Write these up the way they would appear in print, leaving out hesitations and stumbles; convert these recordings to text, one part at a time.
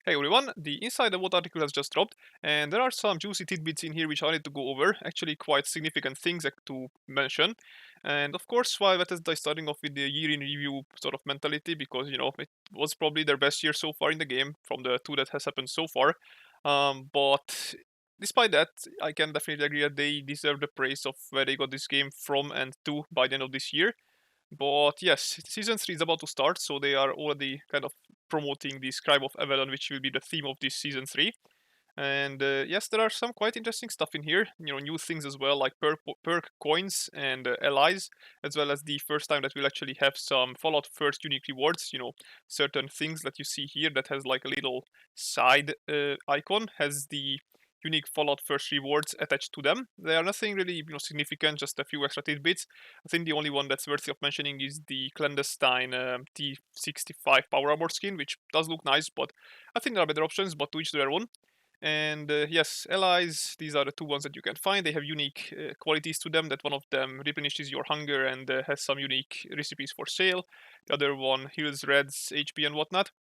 Hey everyone, the Inside the Vote article has just dropped, and there are some juicy tidbits in here which I wanted to go over, actually quite significant things to mention. And of course, while Bethesda is starting off with the year in review sort of mentality, because, it was probably their best year so far in the game from the two that has happened so far. But despite that, I can definitely agree that they deserve the praise of where they got this game from and to by the end of this year. But yes, season 3 is about to start, so they are already kind of promoting the Scribe of Avalon, which will be the theme of this season 3. And yes, there are some quite interesting stuff in here. New things as well, like perk coins and allies, as well as the first time that we'll actually have some Fallout first unique rewards. Certain things that you see here that has like a little side icon has the unique Fallout first rewards attached to them. They are nothing really significant, just a few extra tidbits. I think the only one that's worthy of mentioning is the clandestine T65 power armor skin, which does look nice, but I think there are better options, but to each their own. And yes, allies, these are the two ones that you can find. They have unique qualities to them. That one of them replenishes your hunger and has some unique recipes for sale. The other one heals reds, HP, and whatnot.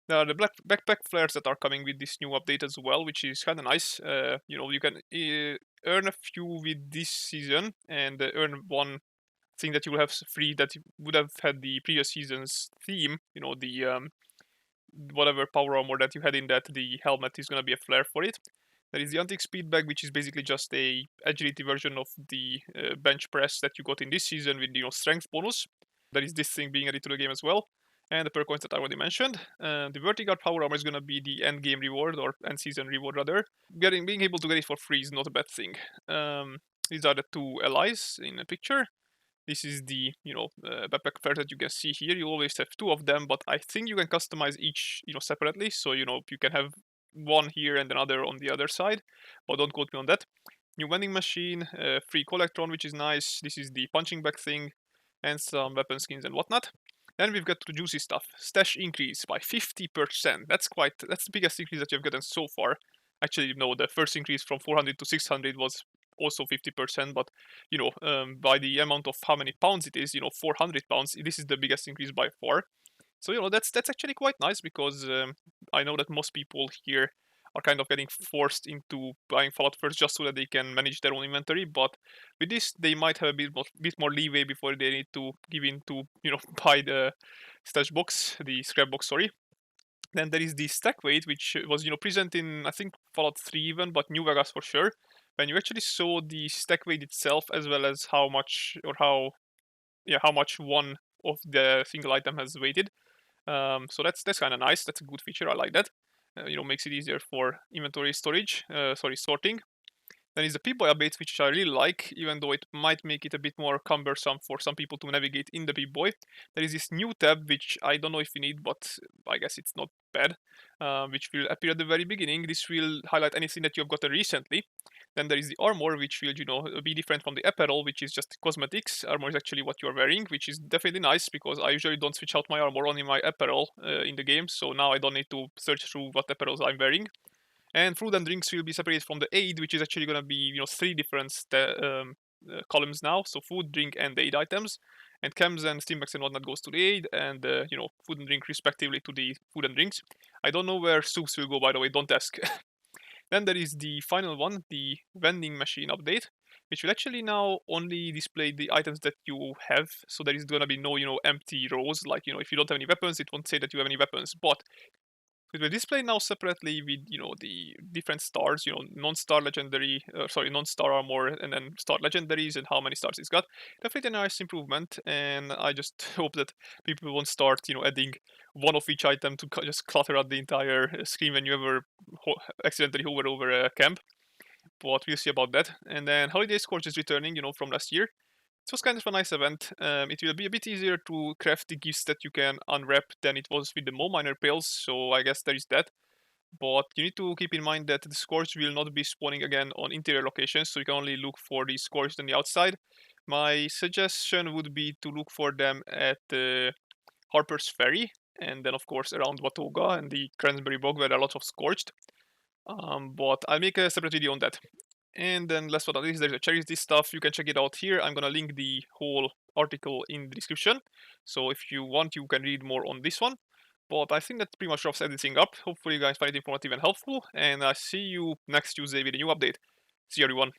There are the black backpack flares that are coming with this new update as well, which is kind of nice. You can earn a few with this season and earn one thing that you will have free that would have had the previous season's theme. The whatever power armor that you had in that, the helmet is going to be a flare for it. There is the antique speed bag, which is basically just a agility version of the bench press that you got in this season with strength bonus. There is this thing being added to the game as well, and the perk coins that I already mentioned. The vertical power armor is going to be the end game reward, or end season reward rather. Being able to get it for free is not a bad thing. These are the two allies in the picture. This is the backpack flare that you can see here. You always have two of them, but I think you can customize each separately. So you can have one here and another on the other side, but don't quote me on that. New vending machine, free collectron, which is nice. This is the punching bag thing, and some weapon skins and whatnot. Then we've got the juicy stuff. Stash increase by 50%. That's the biggest increase that you've gotten so far. Actually, the first increase from 400 to 600 was also 50%, but by the amount of how many pounds it is, 400 pounds, this is the biggest increase by far. So that's actually quite nice, because I know that most people here are kind of getting forced into buying Fallout first just so that they can manage their own inventory. But with this, they might have a bit more leeway before they need to give in to buy the stash box, the scrap box. Sorry. Then there is the stack weight, which was present in I think Fallout 3 even, but New Vegas for sure. When you actually saw the stack weight itself, as well as how much one of the single item has weighted. So that's kind of nice. That's a good feature. I like that. Makes it easier for inventory sorting. Then is the Pip-Boy updates, which I really like, even though it might make it a bit more cumbersome for some people to navigate in the Pip-Boy. There is this new tab, which I don't know if you need, but I guess it's not bad, which will appear at the very beginning. This will highlight anything that you have gotten recently. Then there is the armor, which will, be different from the apparel, which is just cosmetics. Armor is actually what you are wearing, which is definitely nice, because I usually don't switch out my armor, only my apparel in the game. So now I don't need to search through what apparels I'm wearing. And food and drinks will be separated from the aid, which is actually going to be three different columns now. So food, drink, and aid items. And chems and stimpaks and whatnot goes to the aid, and food and drink respectively to the food and drinks. I don't know where soups will go, by the way. Don't ask. Then there is the final one, the vending machine update, which will actually now only display the items that you have. So there is going to be no empty rows. Like if you don't have any weapons, it won't say that you have any weapons. But it will display now separately with the different stars, non-star legendary, non-star armor, and then star legendaries, and how many stars it's got. Definitely a nice improvement, and I just hope that people won't start adding one of each item to just clutter out the entire screen when you ever accidentally hover over a camp. But we'll see about that. And then Holiday Scourge is returning, from last year. It was kind of a nice event. It will be a bit easier to craft the gifts that you can unwrap than it was with the Mo Miner Pails, so I guess there is that. But you need to keep in mind that the Scourge will not be spawning again on interior locations, so you can only look for the Scourge on the outside. My suggestion would be to look for them at Harper's Ferry, and then of course around Watoga and the Cransberry Bog, where there are lots of Scorched. But I'll make a separate video on that. And then last but not least, there's a charity stuff. You can check it out here. I'm gonna link the whole article in the description. So if you want, you can read more on this one. But I think that pretty much wraps everything up. Hopefully you guys find it informative and helpful, and I see you next Tuesday with a new update. See you everyone.